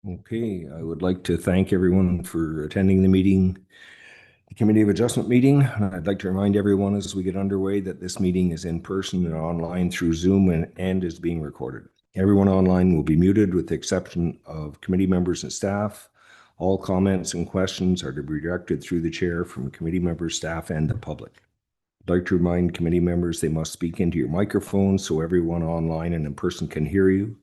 Okay, I would like to thank everyone for attending the meeting, the Committee of Adjustment meeting. I'd like to remind everyone as we get underway that this meeting is in person and online through Zoom and is being recorded. Everyone online will be muted with the exception of committee members and staff. All comments and questions are to be directed through the chair from committee members, staff, and the public. I'd like to remind committee members they must speak into your microphone so everyone online and in person can hear you.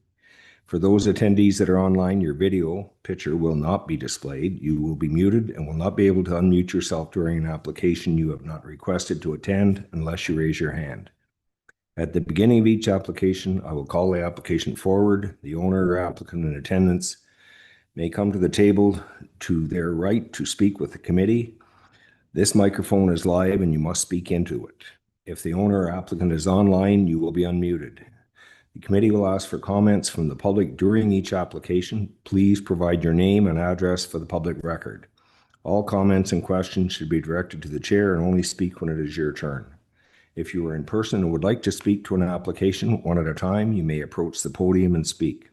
For those attendees that are online, your video picture will not be displayed. You will be muted and will not be able to unmute yourself during an application you have not requested to attend unless you raise your hand. At the beginning of each application, I will call the application forward. The owner or applicant in attendance may come to the table to their right to speak with the committee. This microphone is live and you must speak into it. If the owner or applicant is online, you will be unmuted. The committee will ask for comments from the public during each application. Please provide your name and address for the public record. All comments and questions should be directed to the chair and only speak when it is your turn. If you are in person and would like to speak to an application one at a time, you may approach the podium and speak.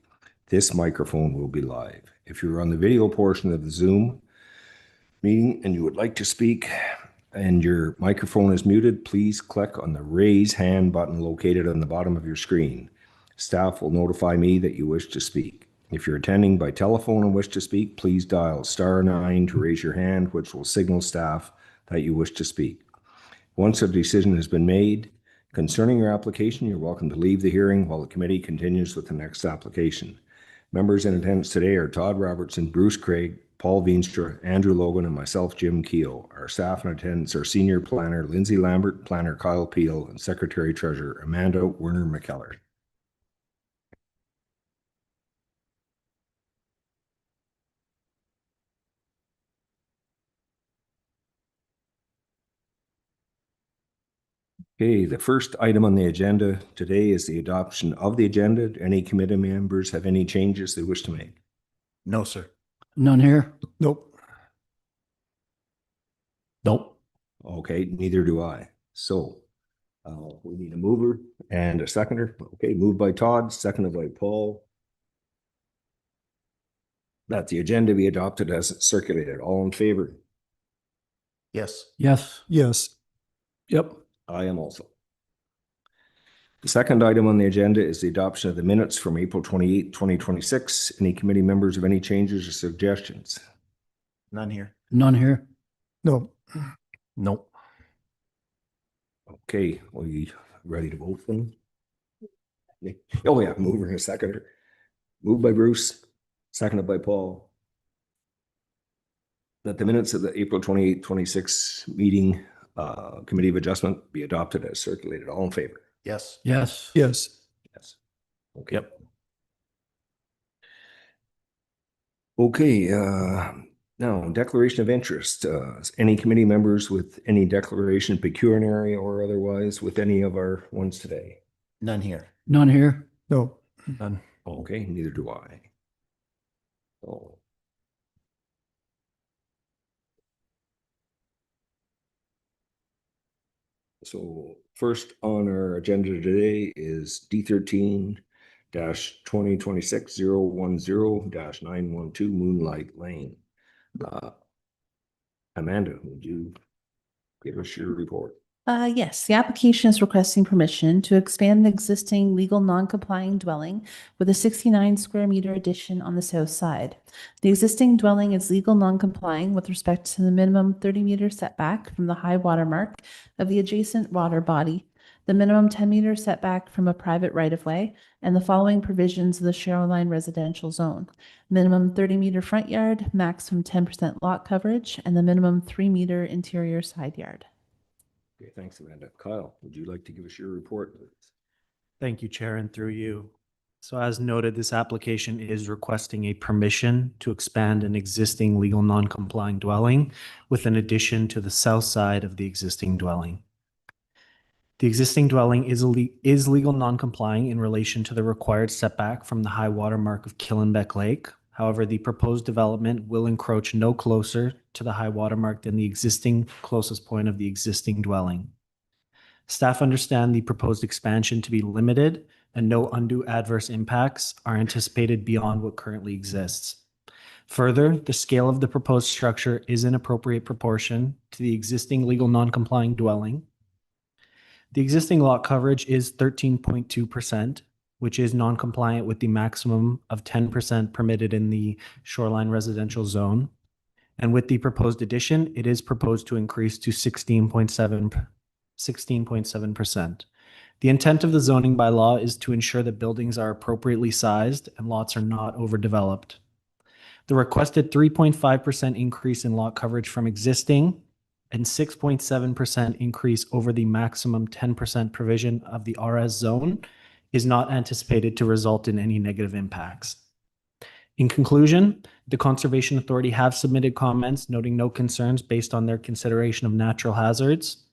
This microphone will be live. If you're on the video portion of the Zoom meeting and you would like to speak and your microphone is muted, please click on the raise hand button located on the bottom of your screen. Staff will notify me that you wish to speak. If you're attending by telephone and wish to speak, please dial *9 to raise your hand, which will signal staff that you wish to speak. Once a decision has been made concerning your application, you're welcome to leave the hearing while the committee continues with the next application. Members in attendance today are Todd Robertson, Bruce Craig, Paul Veenstra, Andrew Logan, and myself, Jim Keogh. Our staff in attendance are Senior Planner Lindsay Lambert, Planner Kyle Peel, and Secretary Treasurer Amanda Werner McKellar. Okay, the first item on the agenda today is the adoption of the agenda. Do any committee members have any changes they wish to make? No, sir. None here. Nope. Nope. Okay, neither do I. So we need a mover and a seconder. Okay, moved by Todd, seconded by Paul. That the agenda be adopted as circulated. All in favor? Yes. Yes. Yes. Yep. I am also. The second item on the agenda is the adoption of the minutes from April 28, 2026. Any committee members have any changes or suggestions? None here. None here. No. Nope. Okay, we ready to vote then? Oh yeah, mover and a seconder. Moved by Bruce, seconded by Paul. That the minutes of the April 28, 26 meeting Committee of Adjustment be adopted as circulated. All in favor? Yes. Yes. Yes. Yes. Okay. Yep. Okay, now declaration of interest. Any committee members with any declaration pecuniary or otherwise with any of our ones today? None here. None here. No. None. Okay, neither do I. Oh. So first on our agenda today is D13-2026-010-912 Moonlight Lane. Amanda, would you give us your report? Yes, the application is requesting permission to expand the existing legal non-complying dwelling with a 69 square meter addition on the south side. The existing dwelling is legal non-complying with respect to the minimum 30-meter setback from the high water mark of the adjacent water body, the minimum 10-meter setback from a private right-of-way, and the following provisions of the Shoreline Residential Zone: minimum 30-meter front yard, maximum 10% lot coverage, and the minimum 3-meter interior side yard. Okay, thanks, Amanda. Kyle, would you like to give us your report, please? Thank you, Chair, and through you. So as noted, this application is requesting a permission to expand an existing legal non-complying dwelling with an addition to the south side of the existing dwelling. The existing dwelling is legal non-complying in relation to the required setback from the high water mark of Killenbeck Lake. However, the proposed development will encroach no closer to the high water mark than the existing closest point of the existing dwelling. Staff understand the proposed expansion to be limited and no undue adverse impacts are anticipated beyond what currently exists. Further, the scale of the proposed structure is in appropriate proportion to the existing legal non-complying dwelling. The existing lot coverage is 13.2%, which is non-compliant with the maximum of 10% permitted in the shoreline residential zone. And with the proposed addition, it is proposed to increase to 16.7%. The intent of the zoning bylaw is to ensure that buildings are appropriately sized and lots are not overdeveloped. The requested 3.5% increase in lot coverage from existing and 6.7% increase over the maximum 10% provision of the RS zone is not anticipated to result in any negative impacts. In conclusion, the Conservation Authority have submitted comments noting no concerns based on their consideration of natural hazards.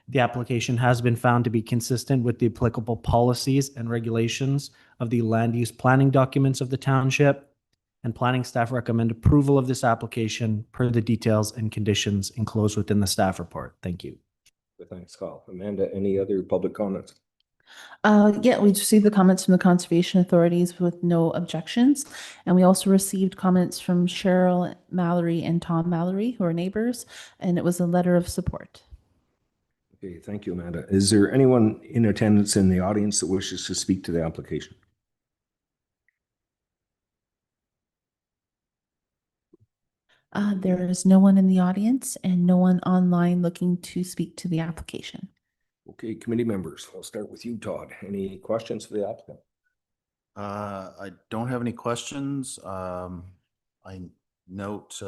The application has been found to be consistent with the applicable policies and regulations of the land use planning documents of the township, and planning staff recommend approval of this application per the details and conditions enclosed within the staff report. Thank you. Thanks, Kyle. Amanda, any other public comments? Yeah, we received the comments from the conservation authorities with no objections. And we also received comments from Cheryl Mallory and Tom Mallory, who are neighbors, and it was a letter of support. Okay, thank you, Amanda. Is there anyone in attendance in the audience that wishes to speak to the application? There is no one in the audience and no one online looking to speak to the application. Okay, committee members, I'll start with you, Todd. Any questions for the applicant? I don't have any questions. I note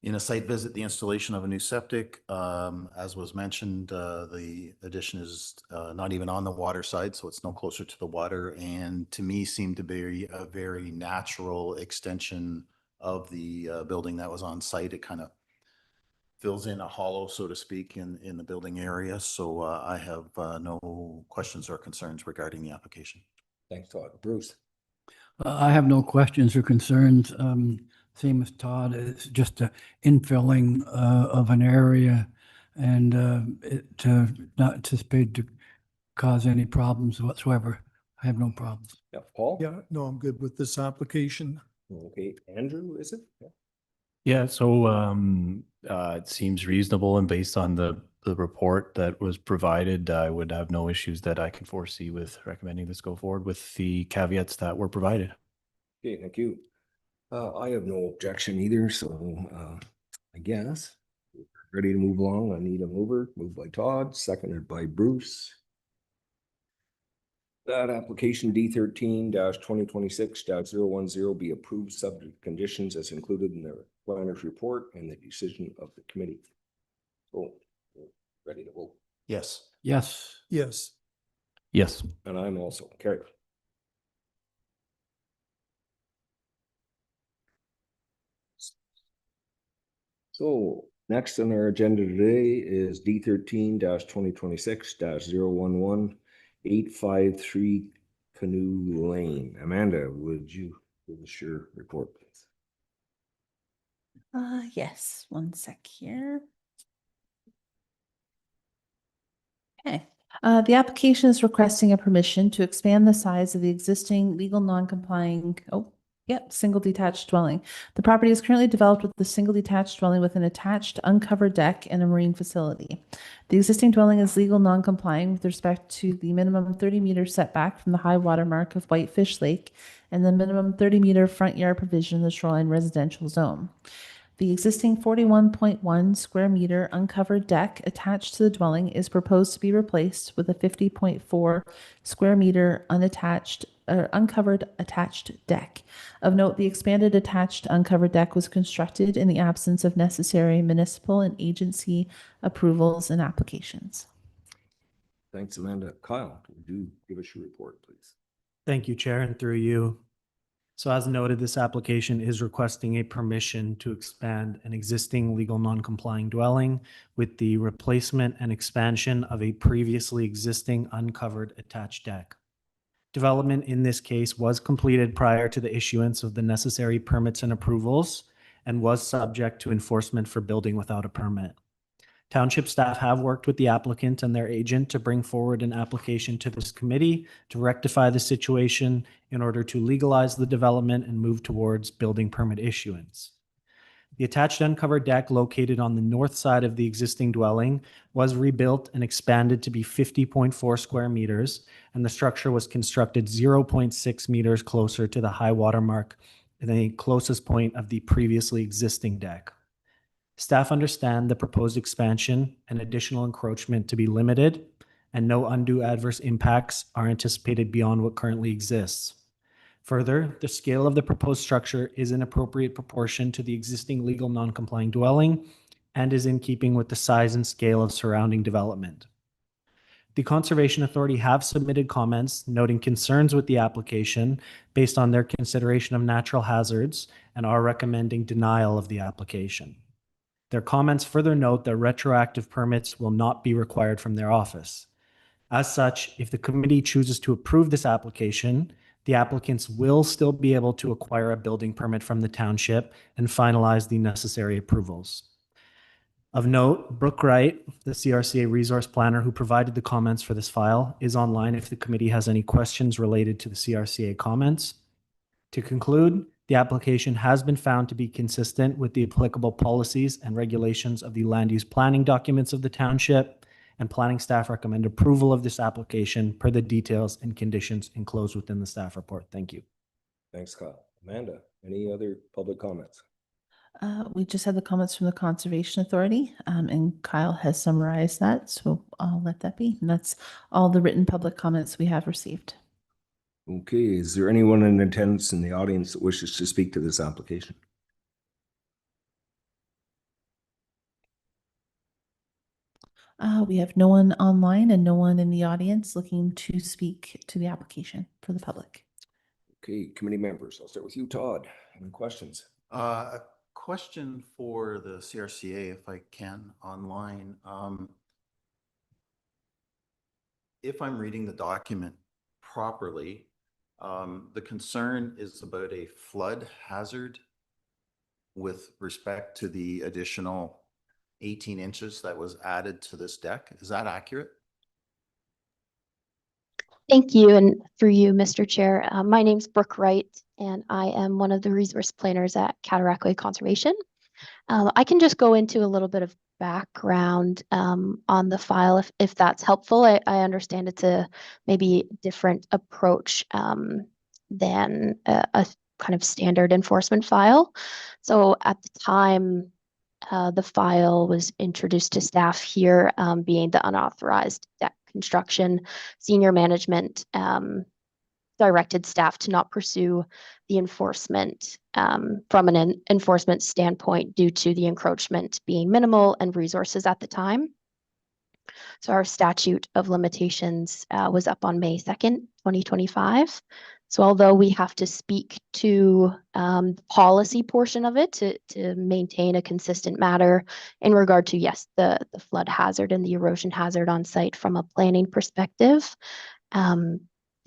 in a site visit, the installation of a new septic, as was mentioned, the addition is not even on the water side, so it's no closer to the water, and to me seemed to be a very natural extension of the building that was on site. It kind of fills in a hollow, so to speak, in the building area. So I have no questions or concerns regarding the application. Thanks, Todd. Bruce? I have no questions or concerns. Same as Todd, it's just a infilling of an area, and it not anticipated to cause any problems whatsoever. I have no problems. Yeah, Paul? Yeah, no, I'm good with this application. Okay, Andrew, is it? Yeah. Yeah, so it seems reasonable, and based on the report that was provided, I would have no issues that I can foresee with recommending this go forward with the caveats that were provided. Okay, thank you. I have no objection either, so I guess we're ready to move along. I need a mover. Moved by Todd, seconded by Bruce. That application D13 2026-010 be approved subject to conditions as included in the planner's report and the decision of the committee. So, ready to vote. Yes. Yes. Yes. Yes. And I'm also carried. So next on our agenda today is D13 2026-011 853 Canoe Lane. Amanda, would you give us your report, please? Yes, one sec here. Okay. The application is requesting a permission to expand the size of the existing legal non-complying, single detached dwelling. The property is currently developed with a single detached dwelling with an attached uncovered deck and a marine facility. The existing dwelling is legal non-complying with respect to the minimum 30-meter setback from the high water mark of Whitefish Lake and the minimum 30-meter front yard provision in the shoreline residential zone. The existing 41.1 square meter uncovered deck attached to the dwelling is proposed to be replaced with a 50.4 square meter uncovered attached deck. Of note, the expanded attached uncovered deck was constructed in the absence of necessary municipal and agency approvals and applications. Thanks, Amanda. Kyle, would you give us your report, please? Thank you, Chair, and through you. So as noted, this application is requesting a permission to expand an existing legal non-complying dwelling with the replacement and expansion of a previously existing uncovered attached deck. Development in this case was completed prior to the issuance of the necessary permits and approvals and was subject to enforcement for building without a permit. Township staff have worked with the applicant and their agent to bring forward an application to this committee to rectify the situation in order to legalize the development and move towards building permit issuance. The attached uncovered deck located on the north side of the existing dwelling was rebuilt and expanded to be 50.4 square meters, and the structure was constructed 0.6 meters closer to the high water mark than the closest point of the previously existing deck. Staff understand the proposed expansion and additional encroachment to be limited, and no undue adverse impacts are anticipated beyond what currently exists. Further, the scale of the proposed structure is in appropriate proportion to the existing legal non-complying dwelling and is in keeping with the size and scale of surrounding development. The Conservation Authority have submitted comments noting concerns with the application based on their consideration of natural hazards and are recommending denial of the application. Their comments further note that retroactive permits will not be required from their office. As such, if the committee chooses to approve this application, the applicants will still be able to acquire a building permit from the township and finalize the necessary approvals. Of note, Brooke Wright, the CRCA resource planner who provided the comments for this file, is online if the committee has any questions related to the CRCA comments. To conclude, the application has been found to be consistent with the applicable policies and regulations of the land use planning documents of the township, and planning staff recommend approval of this application per the details and conditions enclosed within the staff report. Thank you. Thanks, Kyle. Amanda, any other public comments? We just had the comments from the Conservation Authority, and Kyle has summarized that, so I'll let that be. And that's all the written public comments we have received. Okay, is there anyone in attendance in the audience that wishes to speak to this application? We have no one online and no one in the audience looking to speak to the application for the public. Okay, committee members, I'll start with you, Todd. Any questions? A question for the CRCA, if I can, online. If I'm reading the document properly, the concern is about a flood hazard with respect to the additional 18 inches that was added to this deck. Is that accurate? Thank you. And through you, Mr. Chair, my name's Brooke Wright, and I am one of the resource planners at Cataraqui Conservation. I can just go into a little bit of background on the file if that's helpful. I understand it's a maybe different approach than a kind of standard enforcement file. So at the time, the file was introduced to staff here, being the unauthorized deck construction. Senior management directed staff to not pursue the enforcement from an enforcement standpoint due to the encroachment being minimal and resources at the time. So our statute of limitations was up on May 2nd, 2025. So although we have to speak to the policy portion of it to maintain a consistent matter in regard to, yes, the flood hazard and the erosion hazard on site from a planning perspective,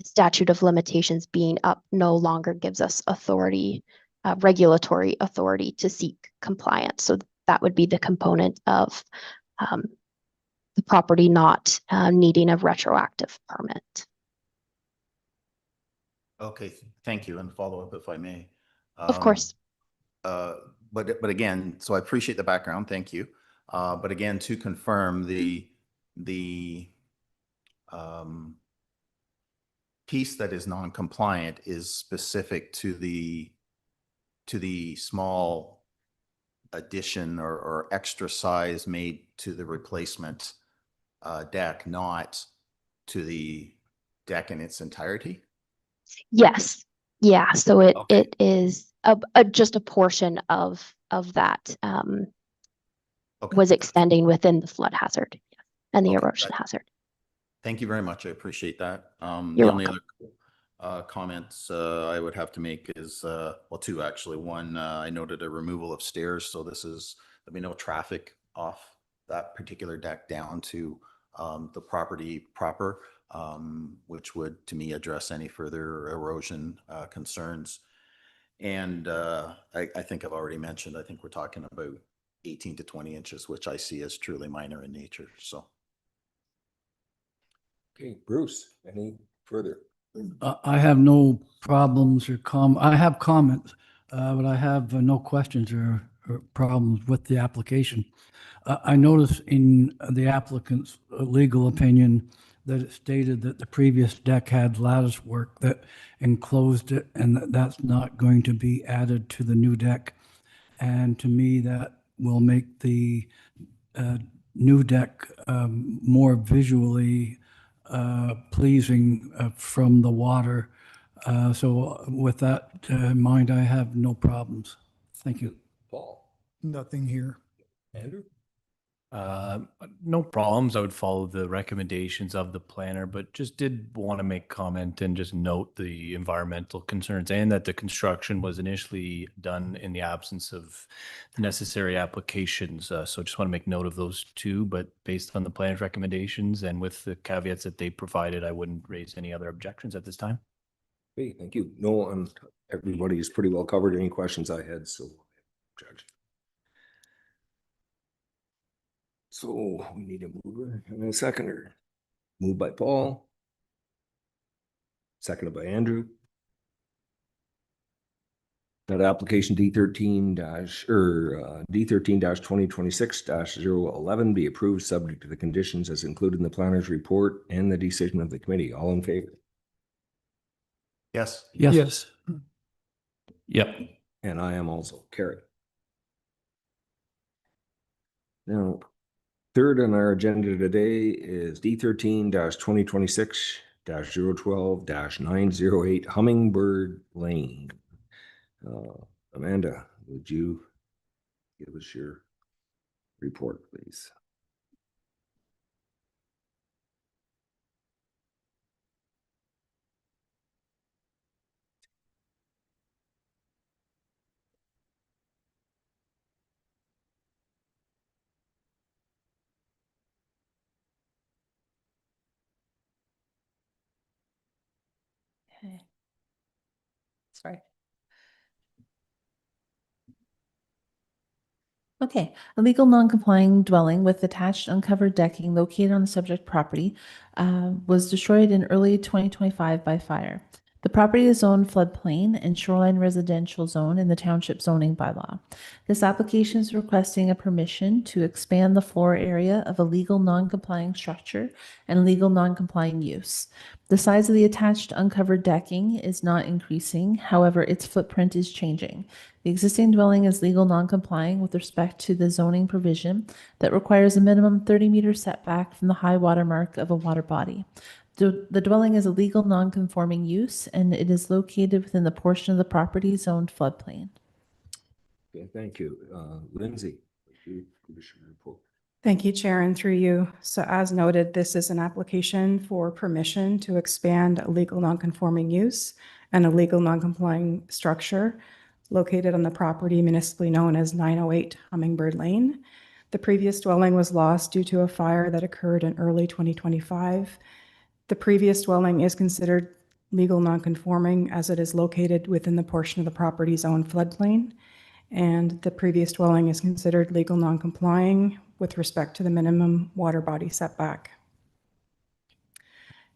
statute of limitations being up no longer gives us authority, regulatory authority to seek compliance. So that would be the component of the property not needing a retroactive permit. Okay, thank you. And follow up if I may. Of course. But again, so I appreciate the background. Thank you. But again, to confirm the piece that is non-compliant is specific to the small addition or extra size made to the replacement deck, not to the deck in its entirety? Yes. Yeah. So it Okay. it is just a portion of that Okay. was extending within the flood hazard and the Okay, erosion gotcha. hazard. Thank you very much. I appreciate that. You're The only other comments I would have to make is, well, two actually. One, I noted a removal of stairs. So there'll be no traffic off that particular deck down to the property proper, which would, to me, address any further erosion concerns. And I think I've already mentioned, I think we're talking about 18 to 20 inches, which I see as truly minor in nature, so. Okay, Bruce, any further? I have no problems or I have comments, but I have no questions or problems with the application. I noticed in the applicant's legal opinion that it stated that the previous deck had lattice work that enclosed it and that's not going to be added to the new deck. And to me, that will make the new deck more visually pleasing from the water. So with that in mind, I have no problems. Thank you. Paul? Nothing here. Andrew? No problems. I would follow the recommendations of the planner, but just did want to make comment and just note the environmental concerns and that the construction was initially done in the absence of the necessary applications. So just want to make note of those two, but based on the planner's recommendations and with the caveats that they provided, I wouldn't raise any other objections at this time. Okay, thank you. No, everybody is pretty well covered. Any questions I had, so Judge. So we need a mover and a seconder. Moved by Paul. Seconded by Andrew. That application D13 2026-011 be approved subject to the conditions as included in the planner's report and the decision of the committee. All in favor? Yes. Yes. Yes. Yep. And I am also carried. Now, third on our agenda today is D13 2026-012 908 Hummingbird Lane. Amanda, would you give us your report, please? Okay. Sorry. Okay, a legal non-complying dwelling with attached uncovered decking located on the subject property was destroyed in early 2025 by fire. The property is zoned floodplain and shoreline residential zone in the township zoning bylaw. This application is requesting a permission to expand the floor area of a legal non-complying structure and legal non-complying use. The size of the attached uncovered decking is not increasing, however, its footprint is changing. The existing dwelling is legal non-complying with respect to the zoning provision that requires a minimum 30-meter setback from the high water mark of a water body. The dwelling is a legal non-conforming use, and it is located within the portion of the property zoned floodplain. Okay, thank you. Lindsay, would you give us your report? Thank you, Chair, and through you. So as noted, this is an application for permission to expand a legal non-conforming use and a legal non-complying structure located on the property municipally known as 908 Hummingbird Lane. The previous dwelling was lost due to a fire that occurred in early 2025. The previous dwelling is considered legal non-conforming as it is located within the portion of the property's own floodplain. And the previous dwelling is considered legal non-complying with respect to the minimum water body setback.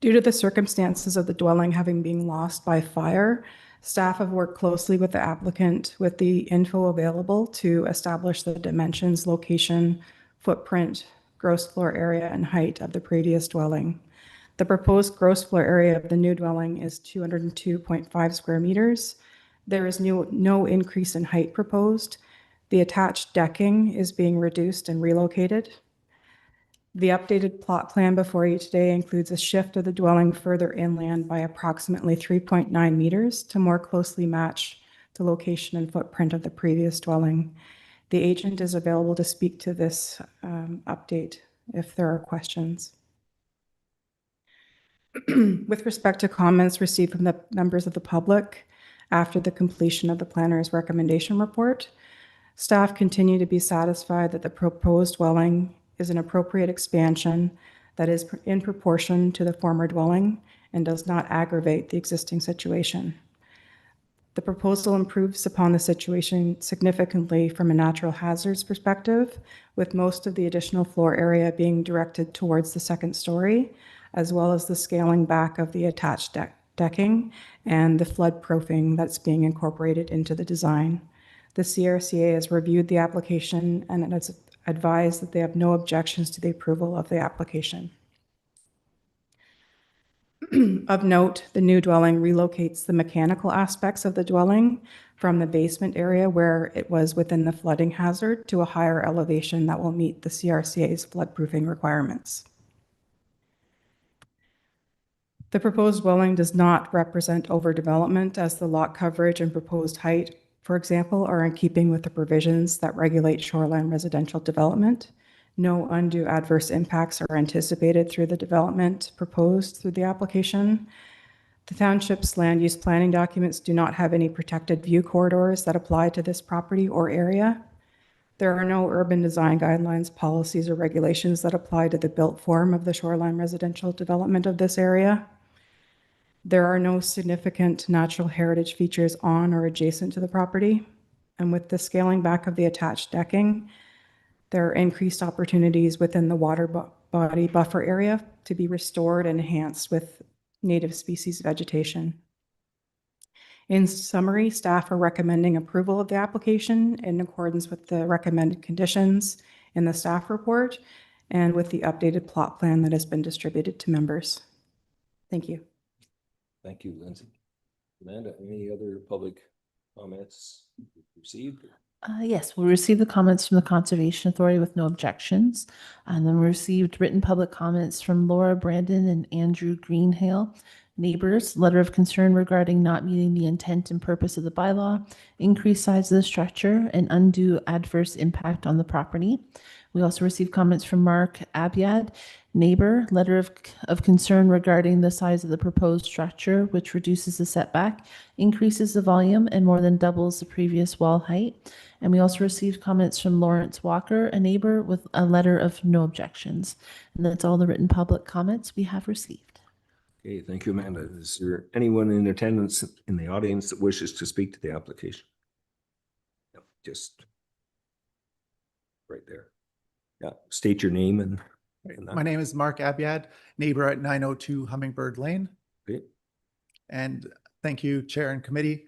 Due to the circumstances of the dwelling having been lost by fire, staff have worked closely with the applicant with the info available to establish the dimensions, location, footprint, gross floor area, and height of the previous dwelling. The proposed gross floor area of the new dwelling is 202.5 square meters. There is no increase in height proposed. The attached decking is being reduced and relocated. The updated plot plan before you today includes a shift of the dwelling further inland by approximately 3.9 meters to more closely match the location and footprint of the previous dwelling. The agent is available to speak to this update if there are questions. With respect to comments received from the members of the public after the completion of the planner's recommendation report, staff continue to be satisfied that the proposed dwelling is an appropriate expansion that is in proportion to the former dwelling and does not aggravate the existing situation. The proposal improves upon the situation significantly from a natural hazards perspective, with most of the additional floor area being directed towards the second story, as well as the scaling back of the attached decking and the flood proofing that's being incorporated into the design. The CRCA has reviewed the application and it has advised that they have no objections to the approval of the application. Of note, the new dwelling relocates the mechanical aspects of the dwelling from the basement area where it was within the flooding hazard to a higher elevation that will meet the CRCA's floodproofing requirements. The proposed dwelling does not represent overdevelopment, as the lot coverage and proposed height, for example, are in keeping with the provisions that regulate shoreline residential development. No undue adverse impacts are anticipated through the development proposed through the application. The township's land use planning documents do not have any protected view corridors that apply to this property or area. There are no urban design guidelines, policies, or regulations that apply to the built form of the shoreline residential development of this area. There are no significant natural heritage features on or adjacent to the property. And with the scaling back of the attached decking, there are increased opportunities within the water body buffer area to be restored and enhanced with native species vegetation. In summary, staff are recommending approval of the application in accordance with the recommended conditions in the staff report and with the updated plot plan that has been distributed to members. Thank you. Thank you, Lindsay. Amanda, any other public comments received? Yes, we received the comments from the Conservation Authority with no objections. And then we received written public comments from Laura Brandon and Andrew Greenhale. Neighbors, letter of concern regarding not meeting the intent and purpose of the bylaw, increased size of the structure, and undue adverse impact on the property. We also received comments from Mark Abiad, neighbor, letter of concern regarding the size of the proposed structure, which reduces the setback, increases the volume, and more than doubles the previous wall height. And we also received comments from Lawrence Walker, a neighbor, with a letter of no objections. And that's all the written public comments we have received. Okay, thank you, Amanda. Is there anyone in attendance in the audience that wishes to speak to the application? No, just right there. Yeah, state your name and. My name is Mark Abiad, neighbor at 902 Hummingbird Lane. Okay. And thank you, Chair and Committee.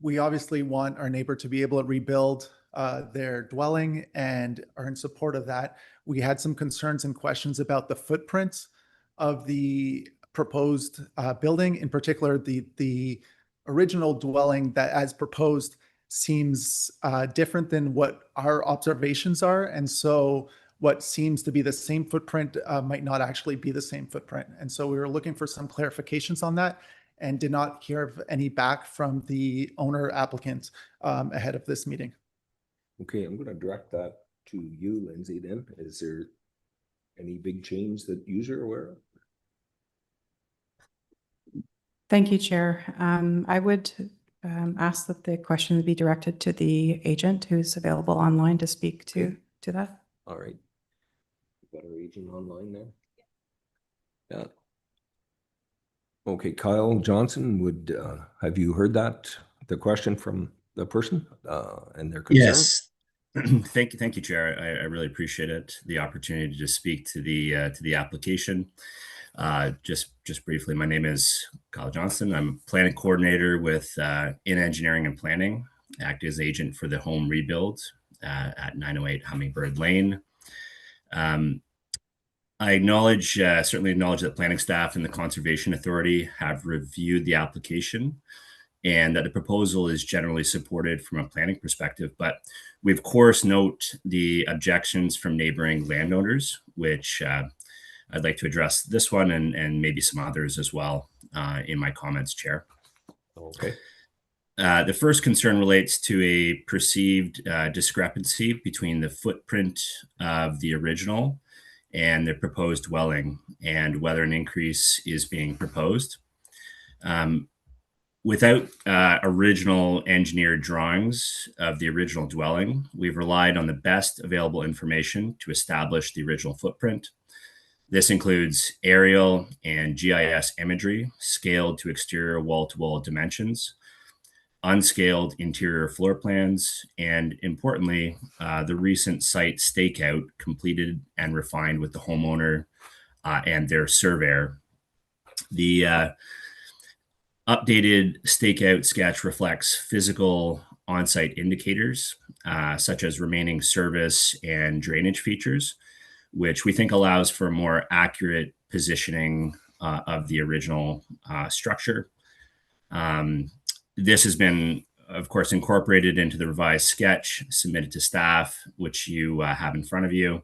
We obviously want our neighbor to be able to rebuild their dwelling and are in support of that. We had some concerns and questions about the footprint of the proposed building, in particular the original dwelling that as proposed seems different than what our observations are. And so what seems to be the same footprint might not actually be the same footprint. And so we were looking for some clarifications on that and did not hear any back from the owner applicant ahead of this meeting. Okay, I'm going to direct that to you, Lindsay, then. Is there any big change that you're aware of? Thank you, Chair. I would ask that the question be directed to the agent who's available online to speak to that. All right. Got our agent online now? Yeah. Okay, Kyle Johnson, have you heard the question from the person and their concern? Yes. Thank you, Chair. I really appreciate it. The opportunity to speak to the application. Just briefly, my name is Kyle Johnson. I'm a planning coordinator with in engineering and planning, act as agent for the home rebuild at 908 Hummingbird Lane. I certainly acknowledge that planning staff and the Conservation Authority have reviewed the application and that the proposal is generally supported from a planning perspective. But we, of course, note the objections from neighboring landowners, which I'd like to address this one and maybe some others as well in my comments, Chair. Okay. The first concern relates to a perceived discrepancy between the footprint of the original and the proposed dwelling and whether an increase is being proposed. Without original engineered drawings of the original dwelling, we've relied on the best available information to establish the original footprint. This includes aerial and GIS imagery scaled to exterior wall-to-wall dimensions, unscaled interior floor plans, and importantly, the recent site stakeout completed and refined with the homeowner and their surveyor. The updated stakeout sketch reflects physical on-site indicators, such as remaining service and drainage features, which we think allows for more accurate positioning of the original structure. This has been, of course, incorporated into the revised sketch submitted to staff, which you have in front of you.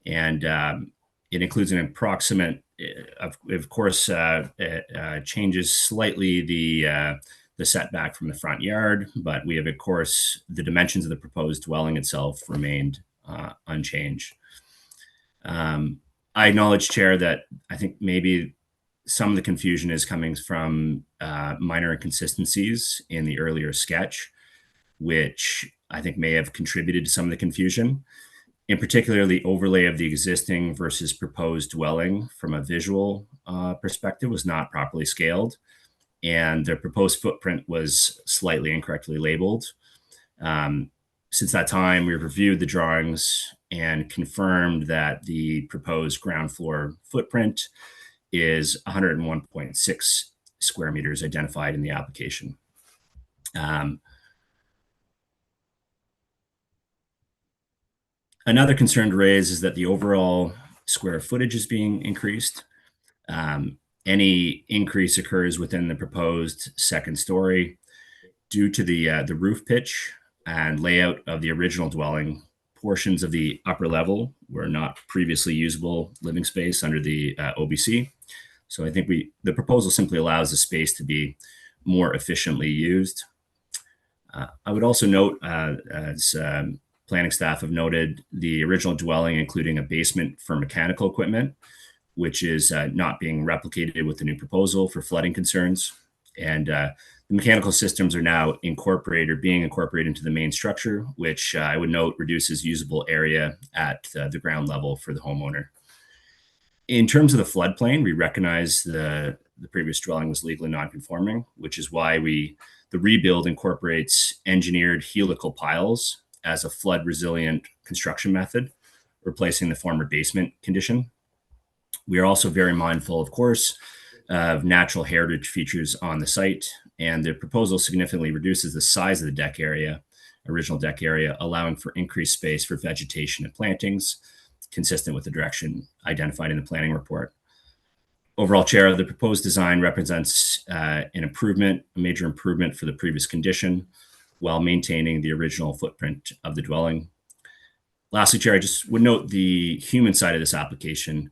And it includes an approximate, of course, changes slightly the setback from the front yard, but we have, of course, the dimensions of the proposed dwelling itself remained unchanged. I acknowledge, Chair, that I think maybe some of the confusion is coming from minor inconsistencies in the earlier sketch, which I think may have contributed to some of the confusion. In particular, the overlay of the existing versus proposed dwelling from a visual perspective was not properly scaled, and the proposed footprint was slightly incorrectly labeled. Since that time, we've reviewed the drawings and confirmed that the proposed ground floor footprint is 101.6 square meters identified in the application. Another concern to raise is that the overall square footage is being increased. Any increase occurs within the proposed second story due to the roof pitch and layout of the original dwelling. Portions of the upper level were not previously usable living space under the OBC. So I think the proposal simply allows the space to be more efficiently used. I would also note, as planning staff have noted, the original dwelling, including a basement for mechanical equipment, which is not being replicated with the new proposal for flooding concerns. And the mechanical systems are now being incorporated into the main structure, which I would note reduces usable area at the ground level for the homeowner. In terms of the floodplain, we recognize the previous dwelling was legally non-conforming, which is why the rebuild incorporates engineered helical piles as a flood resilient construction method, replacing the former basement condition. We are also very mindful, of course, of natural heritage features on the site, and the proposal significantly reduces the size of the original deck area, allowing for increased space for vegetation and plantings, consistent with the direction identified in the planning report. Overall, Chair, the proposed design represents a major improvement for the previous condition, while maintaining the original footprint of the dwelling. Lastly, Chair, I just would note the human side of this application.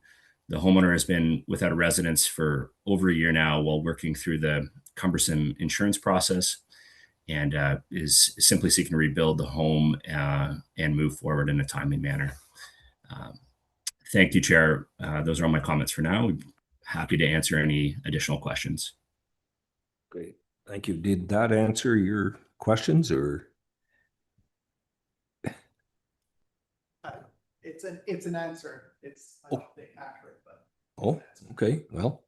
The homeowner has been without a residence for over a year now while working through the cumbersome insurance process, and is simply seeking to rebuild the home and move forward in a timely manner. Thank you, Chair. Those are all my comments for now. We're happy to answer any additional questions. Great. Thank you. Did that answer your questions, or? It's an answer. It's, I don't think, accurate, but. Oh, okay. Well,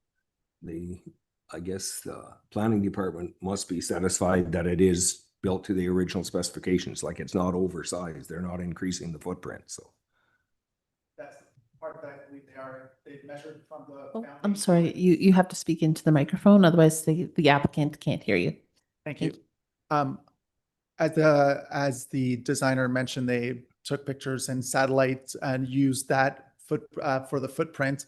I guess the planning department must be satisfied that it is built to the original specifications, like it's not oversized. They're not increasing the footprint, so. That's the part that I believe they've measured from the. Oh, I'm sorry, you have to speak into the microphone, otherwise the applicant can't hear you. Thank you. As the designer mentioned, they took pictures and satellites and used that for the footprint.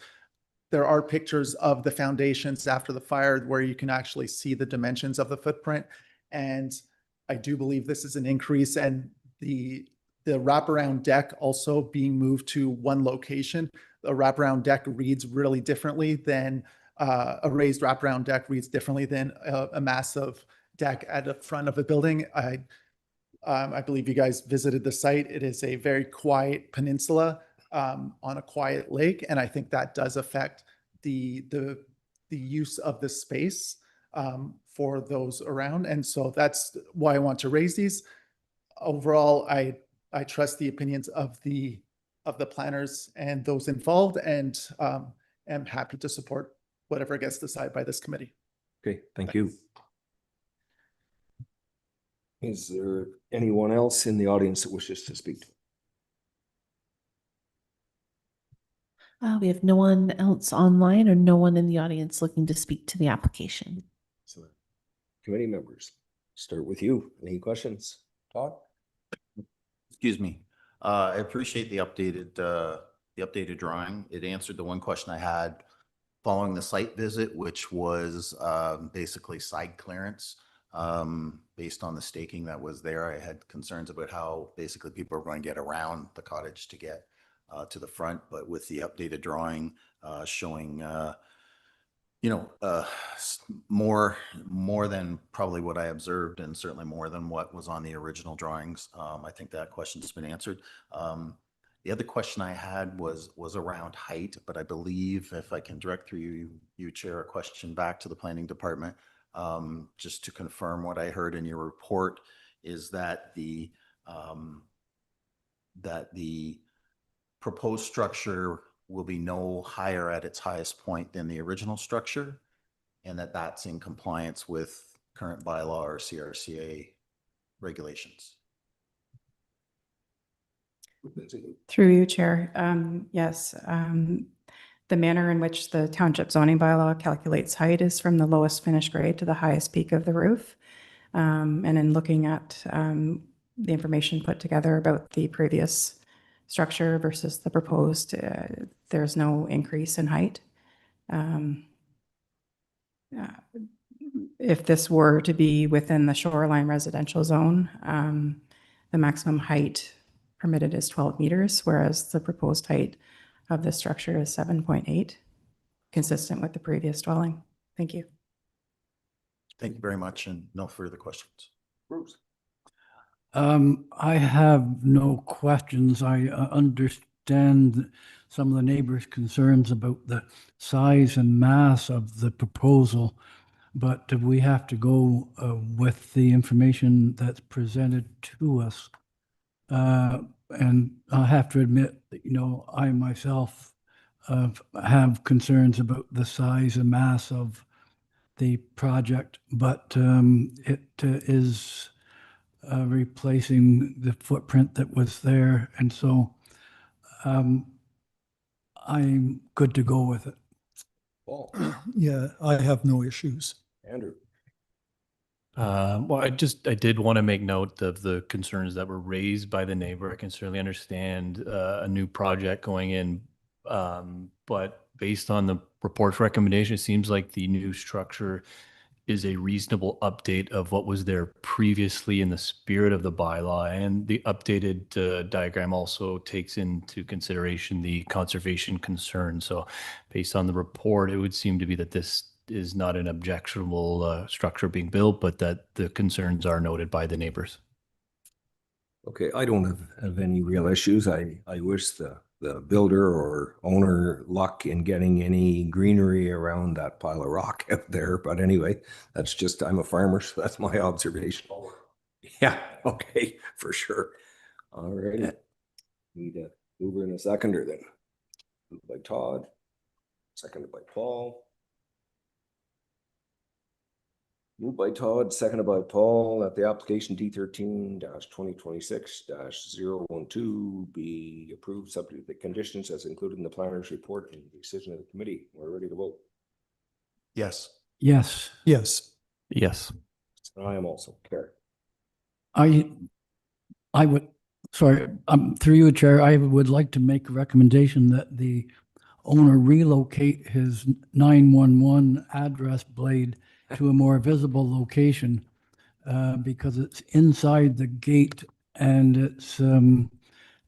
There are pictures of the foundations after the fire where you can actually see the dimensions of the footprint. And I do believe this is an increase, and the wraparound deck also being moved to one location. A wraparound deck reads really differently than a raised wraparound deck reads differently than a massive deck at the front of a building. I believe you guys visited the site. It is a very quiet peninsula on a quiet lake, and I think that does affect the use of the space for those around. And so that's why I want to raise these. Overall, I trust the opinions of the planners and those involved, and am happy to support whatever gets decided by this committee. Okay, thank you. Is there anyone else in the audience that wishes to speak? We have no one else online or no one in the audience looking to speak to the application. So, committee members, start with you. Any questions? Todd? Excuse me. I appreciate the updated drawing. It answered the one question I had following the site visit, which was basically side clearance. Based on the staking that was there, I had concerns about how basically people are going to get around the cottage to get to the front, but with the updated drawing showing more than probably what I observed, and certainly more than what was on the original drawings. I think that question's been answered. The other question I had was around height, but I believe if I can direct through you, Chair, a question back to the planning department, just to confirm what I heard in your report is that the proposed structure will be no higher at its highest point than the original structure, and that's in compliance with current bylaw or CRCA regulations. Through you, Chair. Yes, the manner in which the township zoning bylaw calculates height is from the lowest finished grade to the highest peak of the roof. And in looking at the information put together about the previous structure versus the proposed, there's no increase in height. If this were to be within the shoreline residential zone, the maximum height permitted is 12 meters, whereas the proposed height of the structure is 7.8, consistent with the previous dwelling. Thank you. Thank you very much, and no further questions. Bruce? I have no questions. I understand some of the neighbors' concerns about the size and mass of the proposal, but we have to go with the information that's presented to us. And I have to admit that, I myself have concerns about the size and mass of the project, but it is replacing the footprint that was there. And so I'm good to go with it. Paul? Yeah, I have no issues. Andrew? Well, I did want to make note of the concerns that were raised by the neighbor. I can certainly understand a new project going in, but based on the report's recommendation, it seems like the new structure is a reasonable update of what was there previously in the spirit of the bylaw, and the updated diagram also takes into consideration the conservation concern. So based on the report, it would seem to be that this is not an objectionable structure being built, but that the concerns are noted by the neighbors. Okay, I don't have any real issues. I wish the builder or owner luck in getting any greenery around that pile of rock out there. But anyway, that's just, I'm a farmer, so that's my observation. Yeah, okay, for sure. All right. Need a mover and a seconder then. Moved by Todd, seconded by Paul. Moved by Todd, seconded by Paul, that the application D13-2026-012 be approved subject to the conditions as included in the planner's report and decision of the committee. We're ready to vote. Yes. Yes. Yes. Yes. I am also. Carrie? I would, sorry, through you, Chair, I would like to make a recommendation that the owner relocate his 911 address blade to a more visible location because it's inside the gate and it's kind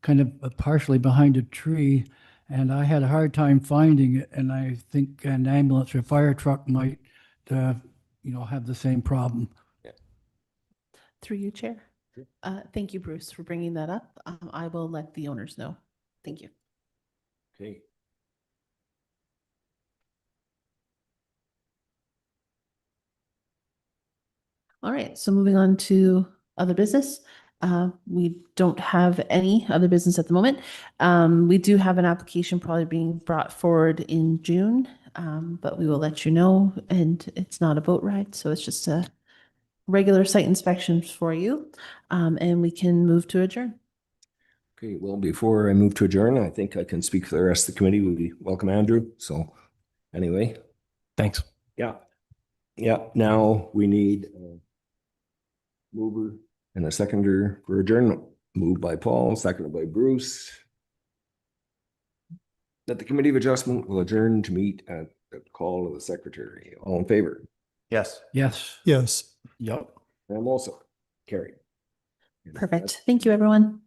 of partially behind a tree. And I had a hard time finding it. And I think an ambulance or fire truck might, have the same problem. Through you, Chair. Thank you, Bruce, for bringing that up. I will let the owners know. Thank you. Okay. All right, so moving on to other business. We don't have any other business at the moment. We do have an application probably being brought forward in June, but we will let you know. And it's not a boat ride, so it's just a regular site inspections for you. And we can move to adjourn. Okay, well, before I move to adjourn, I think I can speak for the rest of the committee. We welcome Andrew. So anyway, Thanks. yeah. Yeah, now we need a mover and a seconder for adjournment. Moved by Paul, seconded by Bruce. That the Committee of Adjustment will adjourn to meet at the call of the secretary. All in favor? Yes. Yes. Yes. Yep. I'm also carried. Perfect. Thank you, everyone.